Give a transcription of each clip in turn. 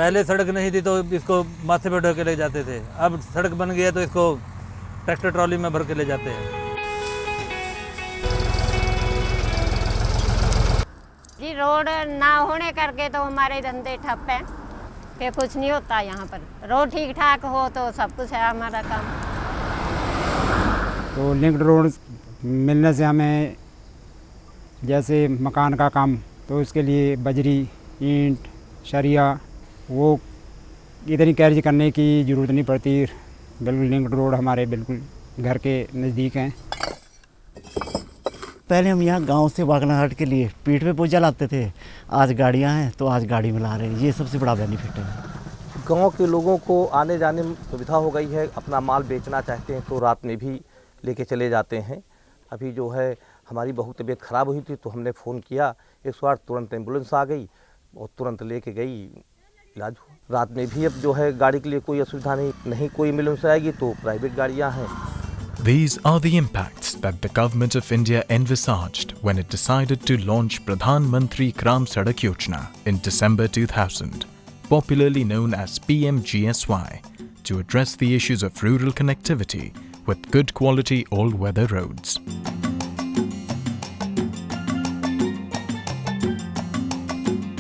पहले सड़क नहीं थी तो इसको माथे पर ढो के ले जाते थे, अब सड़क बन गई है तो इसको ट्रैक्टर ट्रॉली में भर के ले जाते हैं। जी रोड ना होने करके तो हमारे धंधे ठप हैं, कि कुछ नहीं होता यहाँ पर। रोड ठीक ठाक हो तो सब कुछ है हमारा काम। तो लिंक्ड रोड मिलने से हमें जैसे मकान का काम, तो उसके लिए बजरी, ईंट, सरिया वो इधर ही कैरी करने की ज़रूरत नहीं पड़ती। बिल्कुल लिंक्ड रोड हमारे बिल्कुल घर के नज़दीक हैं। पहले हम यहाँ गांव से बागनाहट के लिए पीठ पे बोझा लाते थे, आज गाड़ियाँ हैं तो आज गाड़ी में ला रहे हैं। ये सबसे बड़ा बेनिफिट है। गांव के लोगों को आने जाने में सुविधा हो गई है, अपना माल बेचना चाहते हैं तो रात में भी लेके चले जाते हैं। अभी जो है हमारी बहुत तबीयत ख़राब हुई थी तो हमने फ़ोन किया, 108 तुरंत एम्बुलेंस आ गई और तुरंत लेके गई, इलाज हुआ। रात में भी अब जो है गाड़ी के लिए कोई असुविधा नहीं कोई एम्बुलेंस आएगी तो प्राइवेट गाड़ियाँ हैं। These are the impacts that the Government of India envisaged when it decided to launch Pradhan Mantri Gram Sadak Yojana in December 2000, popularly known as PMGSY, to address the issues of rural connectivity with good quality all-weather roads.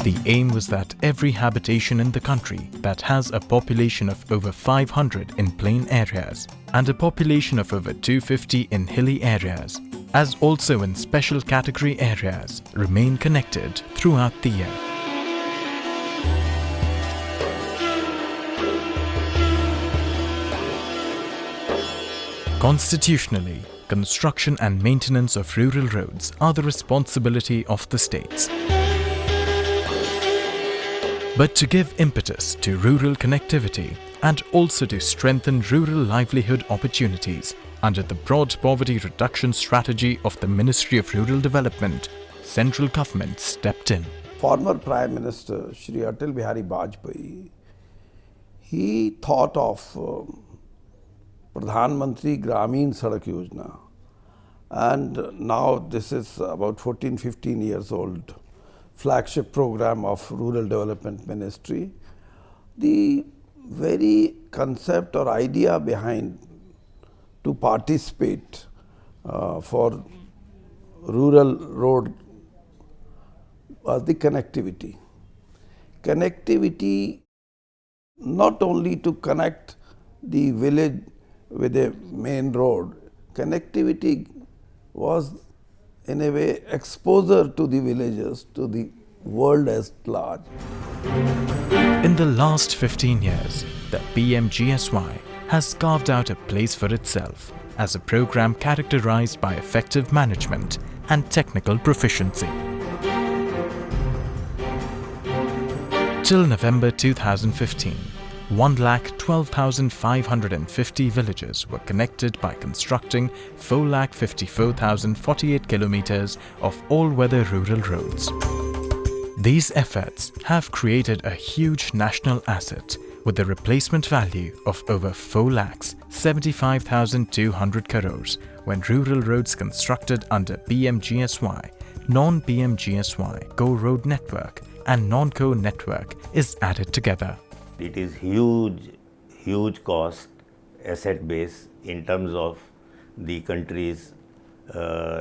The aim was that every habitation in the country that has a population of over 500 in plain areas and a population of over 250 in hilly areas, as also in special category areas, remain connected throughout the year. Constitutionally, construction and maintenance of rural roads are the responsibility of the states. But to give impetus to rural connectivity and also to strengthen rural livelihood opportunities under the broad poverty reduction strategy of the Ministry of Rural Development, central government stepped in. Former Prime Minister Shri Atal Bihari Vajpayee, he thought of Pradhan Mantri Gramin Sadak Yojana, and now this is about 14-15 years old flagship program of Rural Development Ministry. The very concept or idea behind to participate for rural road was the connectivity. Connectivity not only to connect the village with a main road, connectivity was in a way exposure to the villagers, to the world as large. In the last 15 years, the PMGSY has carved out a place for itself as a program characterized by effective management and technical proficiency. Till November 2015, 1,12,550 villages were connected by constructing 4,54,048 kilometers of all-weather rural roads. These efforts have created a huge national asset with a replacement value of over 4,75,200 crores when rural roads constructed under PMGSY, non-PMGSY, Go Road Network and non-Go Network is added together. It is huge cost asset base in terms of the country's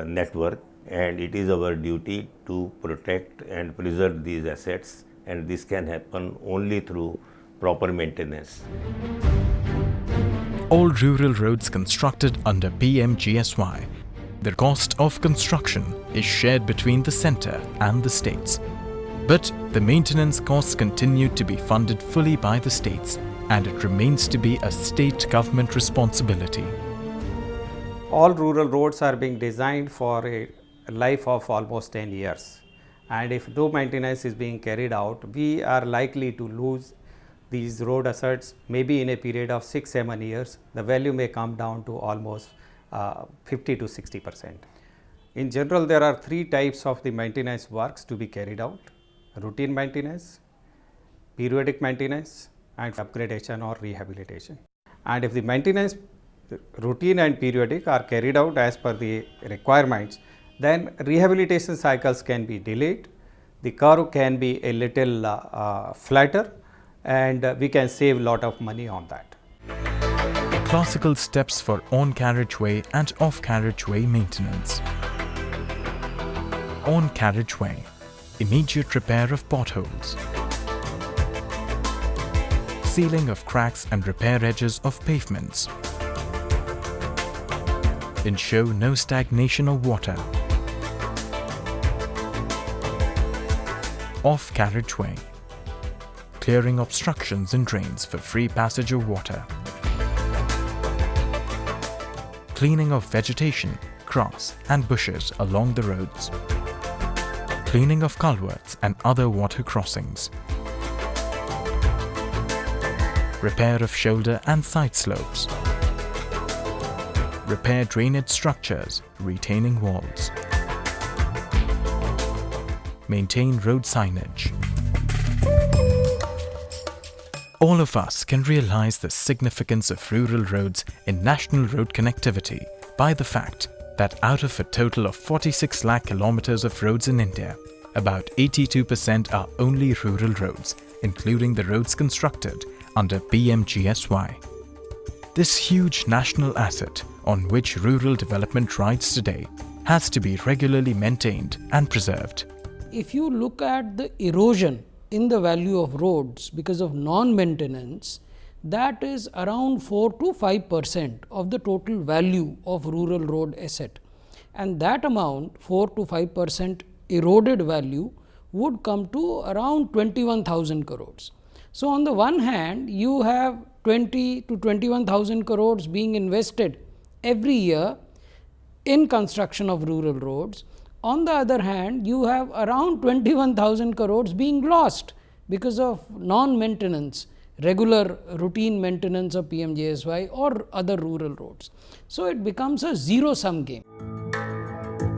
network, and it is our duty to protect and preserve these assets, and this can happen only through proper maintenance. All rural roads constructed under PMGSY, the cost of construction is shared between the centre and the states. But the maintenance costs continue to be funded fully by the states, and it remains to be a state government responsibility. All rural roads are being designed for a life of almost 10 years, and if no maintenance is being carried out, we are likely to lose these road assets maybe in a period of 6-7 years. The value may come down to almost 50 to 60%. In general, there are 3 types of the maintenance works to be carried out: routine maintenance, periodic maintenance and upgradation or rehabilitation. And if the maintenance routine and periodic are carried out as per the requirements, then rehabilitation cycles can be delayed, the curve can be a little flatter, and we can save a lot of money on that. Classical steps for on-carriageway and off-carriageway maintenance. On-carriageway, immediate repair of potholes, sealing of cracks and repair edges of pavements, ensure no stagnation of water. Off-carriageway, clearing obstructions in drains for free passage of water, cleaning of vegetation, grass and bushes along the roads, cleaning of culverts and other water crossings, repair of shoulder and side slopes, repair drainage structures, retaining walls, maintain road signage. All of us can realize the significance of rural roads in national road connectivity by the fact that out of a total of 46 lakh kilometers of roads in India, about 82% are only rural roads, including the roads constructed under PMGSY. This huge national asset on which rural development rides today has to be regularly maintained and preserved. If you look at the erosion in the value of roads because of non-maintenance, that is around 4 to 5% of the total value of rural road asset, and that amount 4 to 5% eroded value would come to around 21,000 crores. So, on the one hand you have 20 to 21,000 crores being invested every year in construction of rural roads. On the other hand, you have around 21,000 crores being lost because of non-maintenance, regular routine maintenance of PMGSY or other rural roads. So, it becomes a zero-sum game.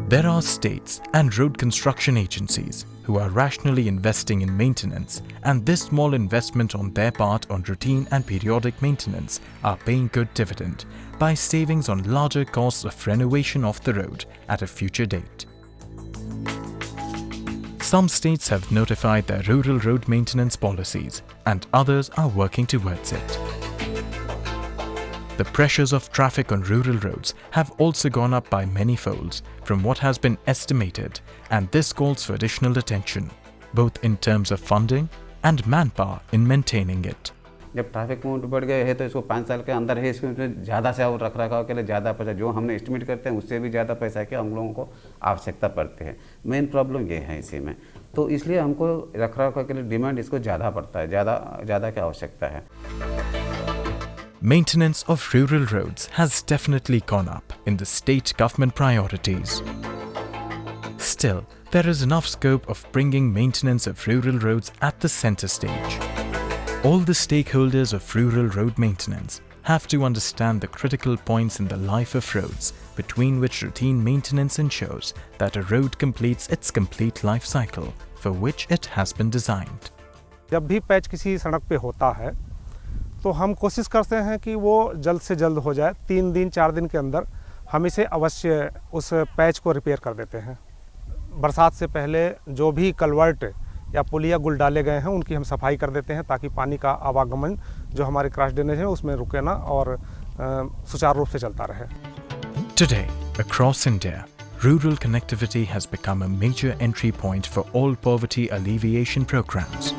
There are states and road construction agencies who are rationally investing in maintenance, and this small investment on their part on routine and periodic maintenance are paying good dividend by savings on larger costs of renovation of the road at a future date. Some states have notified their rural road maintenance policies and others are working towards it. The pressures of traffic on rural roads have also gone up by many folds from what has been estimated, and this calls for additional attention, both in terms of funding and manpower in maintaining it. जब traffic movement बढ़ गए है तो इसको 5 साल के अंदर है, इसमें ज़्यादा से और रख रखाव के लिए ज़्यादा पैसा जो हमने एस्टिमेट करते हैं उससे भी ज़्यादा पैसा के हम लोगों को आवश्यकता पड़ती है। मेन प्रॉब्लम ये है इसी में, तो इसलिए हमको रख रखाव के लिए डिमांड इसको ज़्यादा पड़ता है, ज़्यादा की आवश्यकता है। Maintenance of rural roads has definitely gone up in the state government priorities. Still, there is enough scope of bringing maintenance of rural roads at the center stage. All the stakeholders of rural road maintenance have to understand the critical points in the life of roads between which routine maintenance ensures that a road completes its complete life cycle for which it has been designed. जब भी patch किसी सड़क पे होता है तो हम कोशिश करते हैं कि वो जल्द से जल्द हो जाए। 3 दिन 4 दिन के अंदर हम इसे अवश्य उस पैच को रिपेयर कर देते हैं। बरसात से पहले जो भी कलवर्ट या पुलिया गुल डाले गए हैं उनकी हम सफाई कर देते हैं ताकि पानी का आवागमन जो हमारे क्रॉस ड्रेनेज है उसमें रुके ना और सुचारू रूप से चलता रहे। Today, across India, rural connectivity has become a major entry point for all poverty alleviation programs.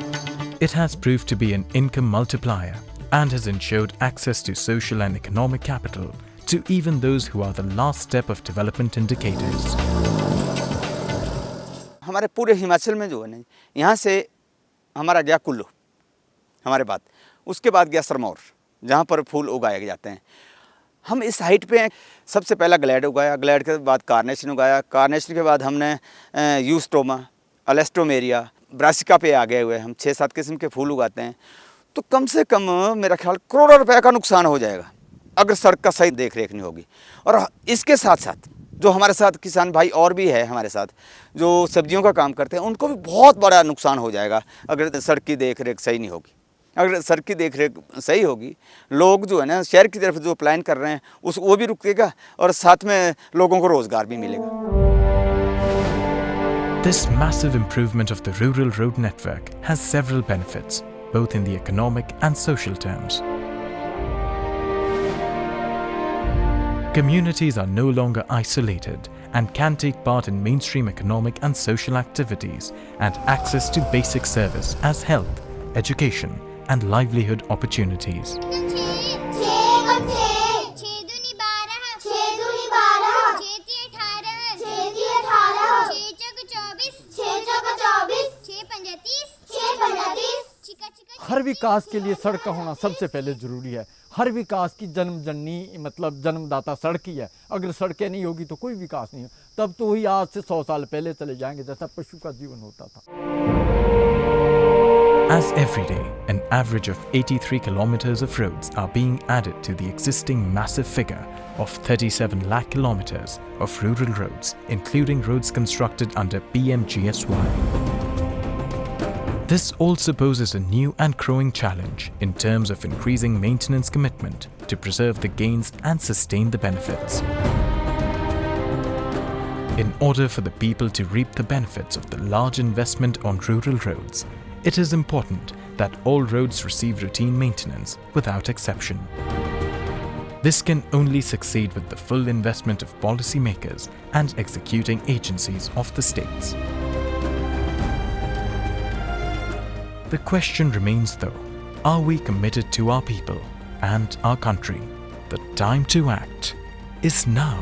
It has proved to be an income multiplier and has ensured access to social and economic capital to even those who are the last step of development indicators. हमारे पूरे हिमाचल में जो है ना, यहाँ से हमारा गया कुल्लू हमारे बाद, उसके बाद गया सिरमौर जहाँ पर फूल उगाए जाते हैं। हम इस हाइट पे हैं। सबसे पहला ग्लैड उगाया, ग्लैड के बाद कार्नेशन उगाया, कार्नेशन के बाद हमने यूस्टोमा, अलेस्टोमेरिया, ब्रासिका पे आ गए हुए हम 6-7 किस्म के फूल उगाते हैं। तो कम से कम मेरा ख्याल करोड़ों रुपए का नुकसान हो जाएगा अगर सड़क का सही देख रेख नहीं होगी। और इसके साथ साथ जो हमारे साथ किसान भाई और भी है हमारे साथ जो सब्जियों का काम करते हैं उनको भी बहुत बड़ा नुकसान हो जाएगा अगर सड़क की देख रेख सही नहीं होगी। अगर सड़क की देख रेख सही होगी, लोग जो है ना शहर की तरफ जो प्लान कर रहे हैं वो भी रुकेगा और साथ में लोगों को रोजगार भी मिलेगा। This massive improvement of the rural road network has several benefits. both in the economic and social terms. Communities are no longer isolated and can take part in mainstream economic and social activities and access to basic service as health, education, and livelihood opportunities. हर विकास के लिए सड़क का होना सबसे पहले ज़रूरी है। हर विकास की जन्मजननी मतलब जन्मदाता सड़क ही है। अगर सड़कें नहीं होगी तो कोई विकास नहीं है। तब तो वही आज से 100 साल पहले चले जाएंगे जैसा पशु का जीवन होता था। As every day, an average of 83 kilometers of roads are being added to the existing massive figure of 37 lakh kilometers of rural roads, including roads constructed under PMGSY. This also poses a new and growing challenge in terms of increasing maintenance commitment to preserve the gains and sustain the benefits. In order for the people to reap the benefits of the large investment on rural roads, it is important that all roads receive routine maintenance without exception. This can only succeed with the full investment of policymakers and executing agencies of the states. The question remains though, are we committed to our people and our country? The time to act is now.